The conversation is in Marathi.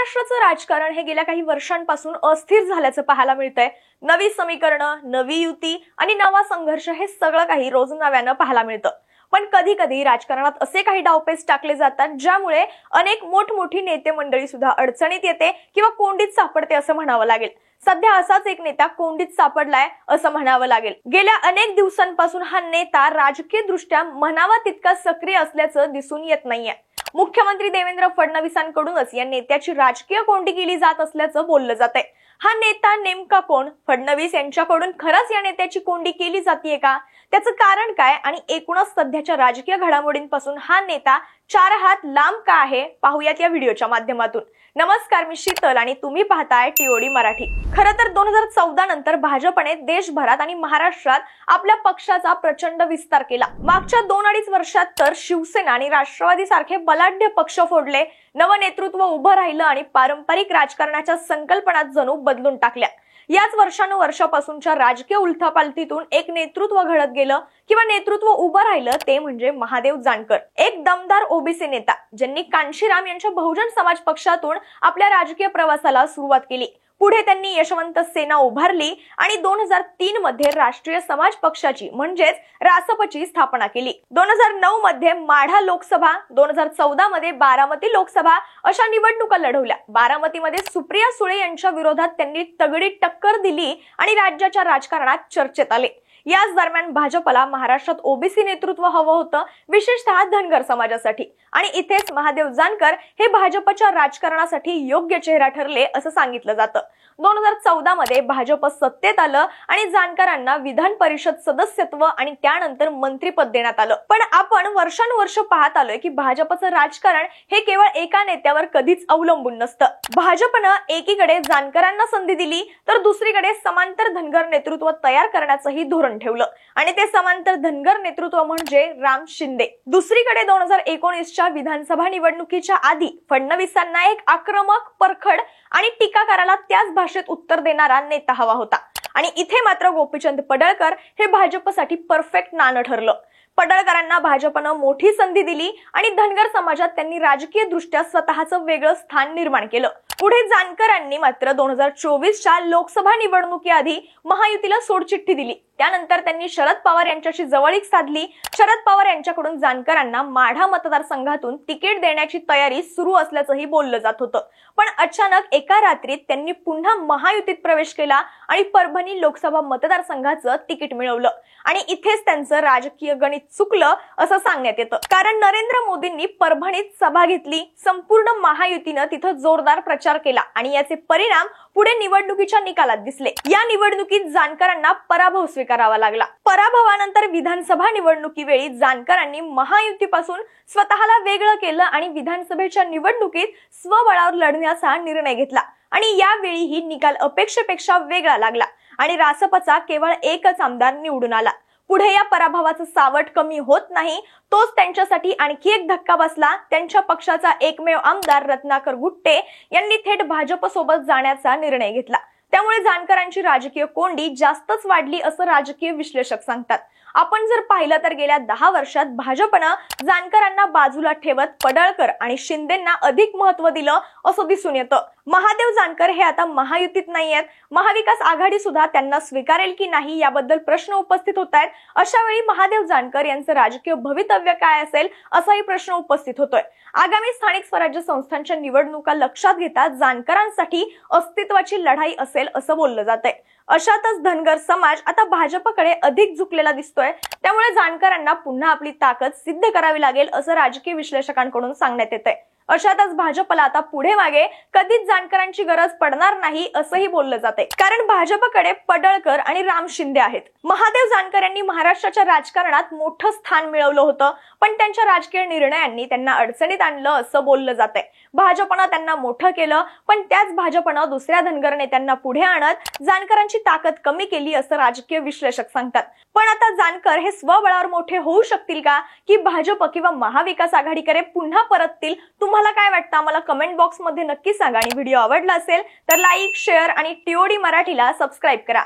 महाराष्ट्राचं राजकारण हे गेल्या काही वर्षांपासून अस्थिर झाल्याचं पाहायला मिळतंय। नवी समीकरणं, नवी युती आणि नवा संघर्ष हे सगळं काही रोज नव्यानं पाहायला मिळतं। पण कधी कधी राजकारणात असे काही डावपेच टाकले जातात ज्यामुळे अनेक मोठमोठी नेते मंडळी सुद्धा अडचणीत येते किंवा कोंडीत सापडते असं म्हणावं लागेल। सध्या असाच एक नेता कोंडीत सापडलाय असं म्हणावं लागेल। गेल्या अनेक दिवसांपासून हा नेता राजकीय दृष्ट्या म्हणावा तितका सक्रिय असल्याचं दिसून येत नाहीये। मुख्यमंत्री देवेंद्र फडणवीसांकडूनच या नेत्याची राजकीय कोंडी केली जात असल्याचं बोललं जातंय। हा नेता नेमका कोण? फडणवीस यांच्याकडून खरंच या नेत्याची कोंडी केली जातीये का? त्याचं कारण काय आणि एकूणच सध्याच्या राजकीय घडामोडींपासून हा नेता 4 हात लांब का आहे पाहूयात या व्हिडिओच्या माध्यमातून। नमस्कार, मी शीतल आणि तुम्ही पाहताय टीओडी मराठी। खरं तर 2014 नंतर भाजपने देशभरात आणि महाराष्ट्रात आपल्या पक्षाचा प्रचंड विस्तार केला। मागच्या 2-2.5 वर्षात तर शिवसेना आणि राष्ट्रवादी सारखे बलाढ्य पक्ष फोडले, नवं नेतृत्व उभं राहिलं आणि पारंपरिक राजकारणाच्या संकल्पना जणू बदलून टाकल्या। याच वर्षानुवर्षापासूनच्या राजकीय उलथापालथीतून एक नेतृत्व घडत गेलं किंवा नेतृत्व उभं राहिलं ते म्हणजे महादेव जानकर, एक दमदार ओबीसी नेता ज्यांनी कांशीराम यांच्या बहुजन समाज पक्षातून आपल्या राजकीय प्रवासाला सुरुवात केली। पुढे त्यांनी यशवंत सेना उभारली आणि 2003 मध्ये राष्ट्रीय समाज पक्षाची म्हणजेच रासपची स्थापना केली। 2009 मध्ये माढा लोकसभा, 2014 मध्ये बारामती लोकसभा अशा निवडणुका लढवल्या। बारामतीमध्ये सुप्रिया सुळे यांच्या विरोधात त्यांनी तगडी टक्कर दिली आणि राज्याच्या राजकारणात चर्चेत आले। याच दरम्यान भाजपला महाराष्ट्रात ओबीसी नेतृत्व हवं होतं, विशेषतः धनगर समाजासाठी, आणि इथेच महादेव जानकर हे भाजपच्या राजकारणासाठी योग्य चेहरा ठरले असं सांगितलं जातं। 2014 मध्ये भाजप सत्तेत आलं आणि जानकरांना विधान परिषद सदस्यत्व आणि त्यानंतर मंत्रीपद देण्यात आलं। पण आपण वर्षानुवर्ष पाहत आलोय की भाजपचं राजकारण हे केवळ एका नेत्यावर कधीच अवलंबून नसतं। भाजपनं एकीकडे जानकरांना संधी दिली तर दुसरीकडे समांतर धनगर नेतृत्व तयार करण्याचंही धोरण ठेवलं आणि ते समांतर धनगर नेतृत्व म्हणजे राम शिंदे। दुसरीकडे 2019च्या विधानसभा निवडणुकीच्या आधी फडणवीसांना एक आक्रमक, परखड आणि टीकाकाराला त्याच भाषेत उत्तर देणारा नेता हवा होता आणि इथे मात्र गोपीचंद पडळकर हे भाजपसाठी परफेक्ट नाणं ठरलं। पडळकरांना भाजपनं मोठी संधी दिली आणि धनगर समाजात त्यांनी राजकीय दृष्ट्या स्वतःचं वेगळं स्थान निर्माण केलं। पुढे जानकरांनी मात्र 2024च्या लोकसभा निवडणुकीआधी महायुतीला सोडचिठ्ठी दिली। त्यानंतर त्यांनी शरद पवार यांच्याशी जवळीक साधली। शरद पवार यांच्याकडून जानकरांना माढा मतदारसंघातून तिकीट देण्याची तयारी सुरू असल्याचंही बोललं जात होतं। पण अचानक एका रात्रीत त्यांनी पुन्हा महायुतीत प्रवेश केला आणि परभणी लोकसभा मतदारसंघाचं तिकीट मिळवलं आणि इथेच त्यांचं राजकीय गणित चुकलं असं सांगण्यात येतं। कारण नरेंद्र मोदींनी परभणीत सभा घेतली, संपूर्ण महायुतीनं तिथं जोरदार प्रचार केला आणि याचे परिणाम पुढे निवडणुकीच्या निकालात दिसले। या निवडणुकीत जानकरांना पराभव स्वीकारावा लागला। पराभवानंतर विधानसभा निवडणुकीवेळी जानकरांनी महायुतीपासून स्वतःला वेगळं केलं आणि विधानसभेच्या निवडणुकीत स्वबळावर लढण्याचा निर्णय घेतला आणि यावेळीही निकाल अपेक्षेपेक्षा वेगळा लागला आणि रासपचा केवळ एकच आमदार निवडून आला। पुढे या पराभवाचं सावट कमी होत नाही, तोच त्यांच्यासाठी आणखी एक धक्का बसला। त्यांच्या पक्षाचा एकमेव आमदार रत्नाकर गुट्टे यांनी थेट भाजप सोबत जाण्याचा निर्णय घेतला। त्यामुळे जानकरांची राजकीय कोंडी जास्तच वाढली असं राजकीय विश्लेषक सांगतात। आपण जर पाहिलं तर गेल्या 10 वर्षात भाजपनं जानकरांना बाजूला ठेवत पडळकर आणि शिंदेंना अधिक महत्त्व दिलं असं दिसून येतं। महादेव जानकर हे आता महायुतीत नाहीयेत। महाविकास आघाडी सुद्धा त्यांना स्वीकारेल की नाही याबद्दल प्रश्न उपस्थित होत आहेत। अशा वेळी महादेव जानकर यांचं राजकीय भवितव्य काय असेल असाही प्रश्न उपस्थित होतोय। आगामी स्थानिक स्वराज्य संस्थांच्या निवडणुका लक्षात घेता जानकरांसाठी अस्तित्वाची लढाई असेल असं बोललं जातंय। अशातच धनगर समाज आता भाजपकडे अधिक झुकलेला दिसतोय। त्यामुळे जानकरांना पुन्हा आपली ताकद सिद्ध करावी लागेल असं राजकीय विश्लेषकांकडून सांगण्यात येतंय। अशातच भाजपला आता पुढे मागे कधीच जानकरांची गरज पडणार नाही असंही बोललं जाते, कारण भाजपकडे पडळकर आणि राम शिंदे आहेत। महादेव जानकर यांनी महाराष्ट्राच्या राजकारणात मोठं स्थान मिळवलं होतं, पण त्यांच्या राजकीय निर्णयांनी त्यांना अडचणीत आणलं असं बोललं जातंय। भाजपनं त्यांना मोठं केलं, पण त्याच भाजपनं दुसऱ्या धनगर नेत्यांना पुढे आणत जानकरांची ताकद कमी केली असं राजकीय विश्लेषक सांगतात। पण आता जानकर हे स्वबळावर मोठे होऊ शकतील का, की भाजप किंवा महाविकास आघाडीकडे पुन्हा परततील? तुम्हाला काय वाटतं आम्हाला कमेंट बॉक्स मध्ये नक्की सांगा आणि व्हिडिओ आवडला असेल तर लाईक, शेअर आणि टीओडी मराठीला सबस्क्राइब करा।